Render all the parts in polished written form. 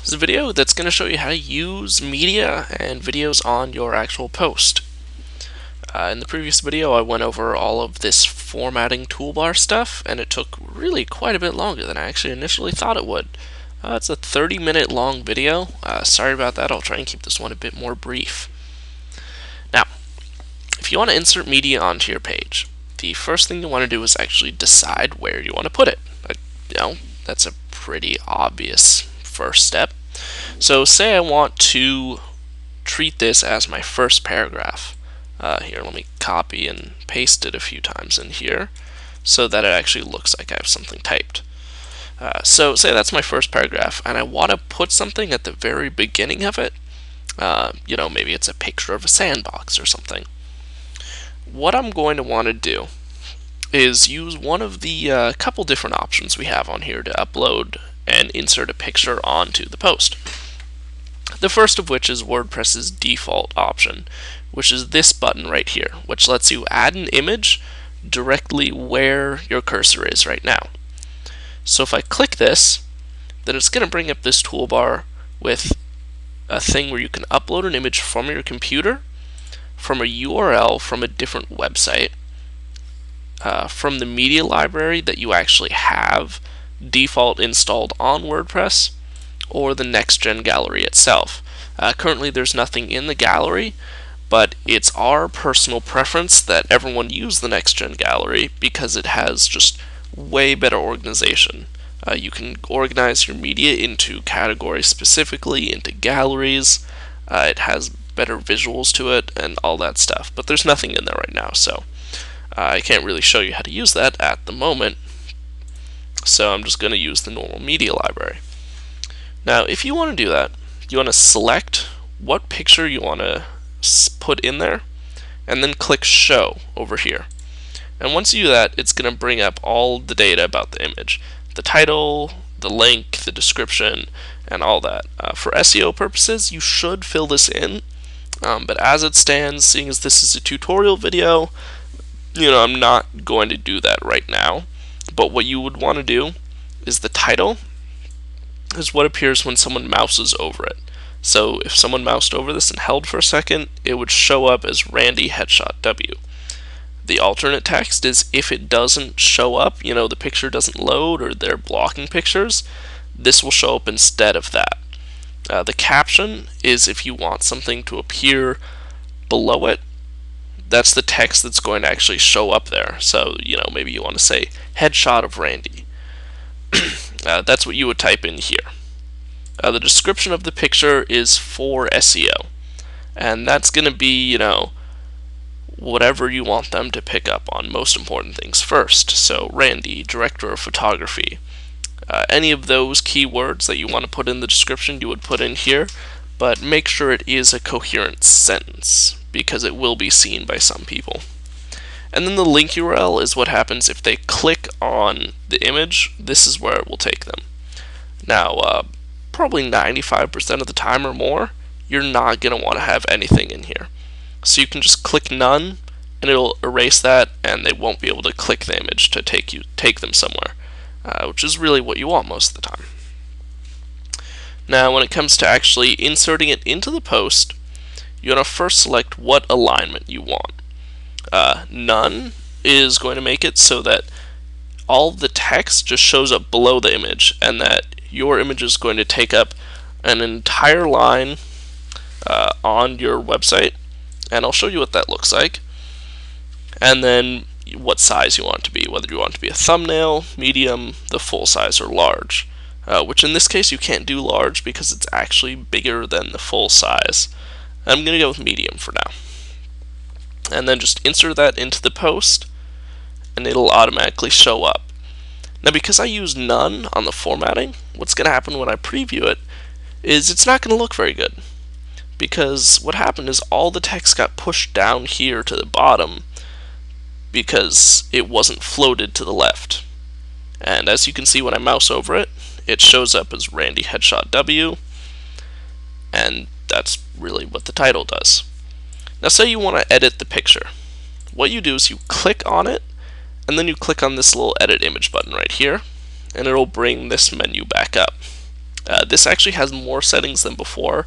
This is a video that's going to show you how to use media and videos on your actual post. In the previous video I went over all of this formatting toolbar stuff, and it took really quite a bit longer than I actually initially thought it would. It's a 30-minute long video. Sorry about that. I'll try and keep this one a bit more brief. Now, if you want to insert media onto your page, the first thing you want to do is actually decide where you want to put it. That's a pretty obvious first step. So say I want to treat this as my first paragraph. Here, let me copy and paste it a few times in here so that it actually looks like I have something typed. So say that's my first paragraph, and I want to put something at the very beginning of it. Maybe it's a picture of a sandbox or something. What I'm going to want to do is use one of the couple different options we have on here to upload and insert a picture onto the post. The first of which is WordPress's default option, which is this button right here, which lets you add an image directly where your cursor is right now. So if I click this, then it's going to bring up this toolbar with a thing where you can upload an image from your computer, from a URL from a different website, from the media library that you actually have default installed on WordPress, or the next-gen gallery itself. Currently there's nothing in the gallery, but it's our personal preference that everyone use the next-gen gallery because it has just way better organization. You can organize your media into categories specifically, into galleries. It has better visuals to it and all that stuff, but there's nothing in there right now, so I can't really show you how to use that at the moment. So I'm just going to use the normal media library. Now, if you want to do that, you want to select what picture you want to put in there, and then click Show over here. And once you do that, it's going to bring up all the data about the image. The title, the link, the description, and all that. For SEO purposes, you should fill this in, but as it stands, seeing as this is a tutorial video, I'm not going to do that right now. But what you would want to do is the title is what appears when someone mouses over it. So if someone moused over this and held for a second, it would show up as Randy Headshot W. The alternate text is if it doesn't show up, the picture doesn't load or they're blocking pictures, this will show up instead of that. The caption is if you want something to appear below it. That's the text that's going to actually show up there. So, maybe you want to say headshot of Randy. That's what you would type in here. The description of the picture is for SEO. And that's going to be, whatever you want them to pick up on. Most important things first. So, Randy, director of photography. Any of those keywords that you want to put in the description, you would put in here. But make sure it is a coherent sentence, because it will be seen by some people. And then the link URL is what happens if they click on the image. This is where it will take them. Now, probably 95% of the time or more, you're not going to want to have anything in here. So you can just click none, and it'll erase that, and they won't be able to click the image to take them somewhere, which is really what you want most of the time. Now, when it comes to actually inserting it into the post, you want to first select what alignment you want. None is going to make it so that all the text just shows up below the image, and that your image is going to take up an entire line on your website, and I'll show you what that looks like. And then what size you want it to be, whether you want it to be a thumbnail, medium, the full size, or large. Which in this case you can't do large because it's actually bigger than the full size. I'm going to go with medium for now. And then just insert that into the post, and it'll automatically show up. Now, because I use none on the formatting, what's going to happen when I preview it is it's not going to look very good. Because what happened is all the text got pushed down here to the bottom because it wasn't floated to the left. And as you can see when I mouse over it, it shows up as Randy Headshot W, and that's really what the title does. Now say you want to edit the picture. What you do is you click on it, and then you click on this little edit image button right here, and it'll bring this menu back up. This actually has more settings than before,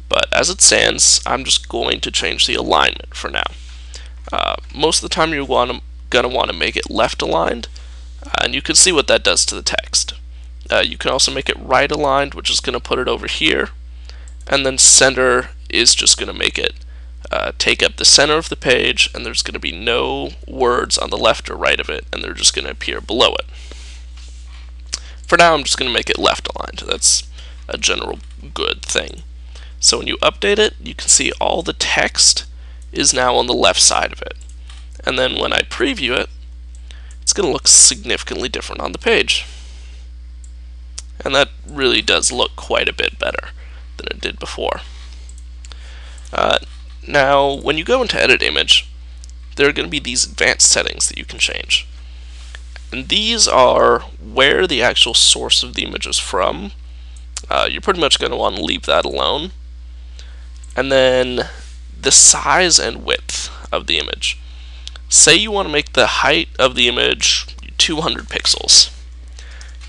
but as it stands, I'm just going to change the alignment for now. Most of the time you're going to want to make it left aligned, and you can see what that does to the text. You can also make it right aligned, which is going to put it over here, and then center is just going to make it take up the center of the page, and there's going to be no words on the left or right of it, and they're just going to appear below it. For now, I'm just going to make it left aligned. That's a general good thing. So when you update it, you can see all the text is now on the left side of it. And then when I preview it, it's going to look significantly different on the page. And that really does look quite a bit better than it did before. Now, when you go into Edit Image, there are going to be these advanced settings that you can change. And these are where the actual source of the image is from. You're pretty much going to want to leave that alone. And then the size and width of the image. Say you want to make the height of the image 200 pixels.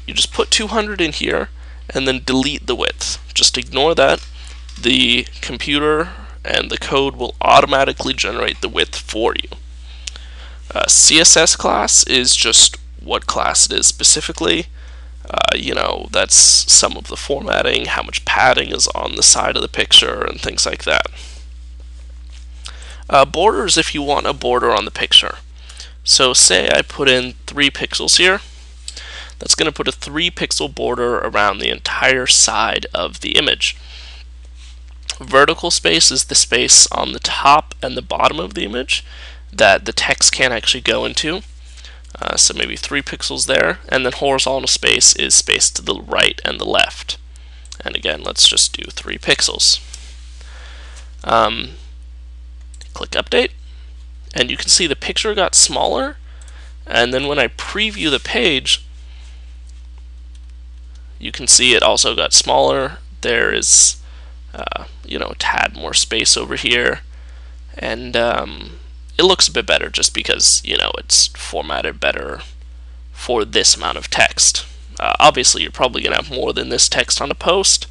You just put 200 in here and then delete the width. Just ignore that. The computer and the code will automatically generate the width for you. CSS class is just what class it is specifically. That's some of the formatting, how much padding is on the side of the picture, and things like that. Borders, if you want a border on the picture. So say I put in 3 pixels here. That's going to put a 3 pixel border around the entire side of the image. Vertical space is the space on the top and the bottom of the image that the text can't actually go into. So maybe 3 pixels there, and then horizontal space is space to the right and the left. And again, let's just do 3 pixels. Click Update, and you can see the picture got smaller, and then when I preview the page, you can see it also got smaller. There is a tad more space over here, and it looks a bit better just because it's formatted better for this amount of text. Obviously, you're probably going to have more than this text on a post,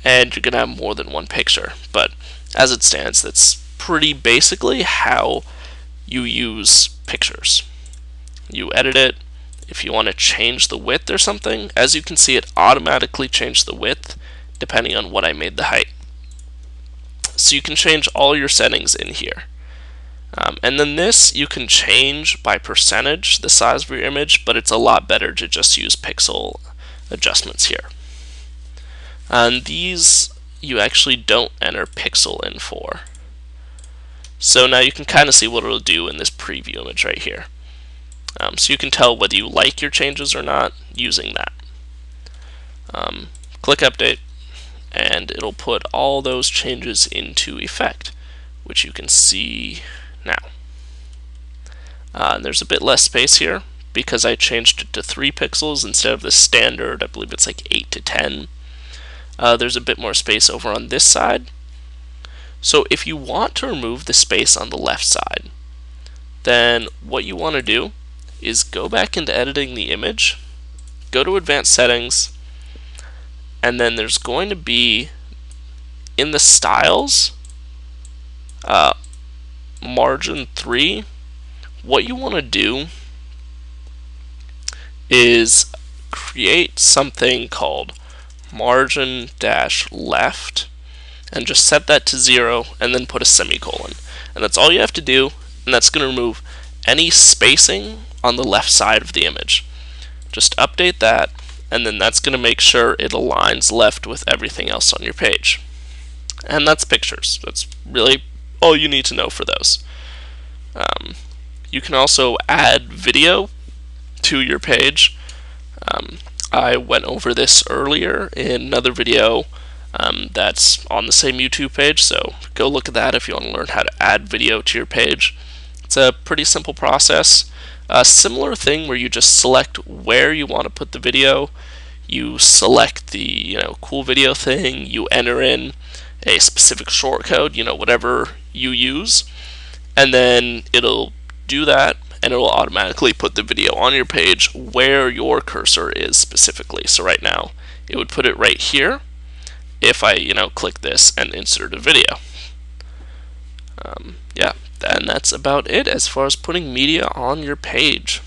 and you're going to have more than one picture, but as it stands, that's pretty basically how you use pictures. You edit it. If you want to change the width or something, as you can see, it automatically changed the width depending on what I made the height. So you can change all your settings in here. And then this you can change by percentage the size of your image, but it's a lot better to just use pixel adjustments here. And these you actually don't enter pixel in for. So now you can kind of see what it'll do in this preview image right here. So you can tell whether you like your changes or not using that. Click Update, and it'll put all those changes into effect, which you can see now. There's a bit less space here because I changed it to 3 pixels instead of the standard, I believe it's like 8 to 10. There's a bit more space over on this side. So if you want to remove the space on the left side, then what you want to do is go back into editing the image, go to Advanced Settings, and then there's going to be in the styles margin 3. What you want to do is create something called margin dash left and just set that to 0 and then put a semicolon, and that's all you have to do, and that's going to remove any spacing on the left side of the image. Just update that, and then that's going to make sure it aligns left with everything else on your page. And that's pictures. That's really all you need to know for those. You can also add video to your page. I went over this earlier in another video that's on the same YouTube page, so go look at that if you want to learn how to add video to your page. It's a pretty simple process. A similar thing where you just select where you want to put the video. You select the cool video thing, you enter in a specific shortcode, whatever you use, and then it'll do that and it will automatically put the video on your page where your cursor is specifically. So right now, it would put it right here if I, click this and insert a video. Yeah, and that's about it as far as putting media on your page.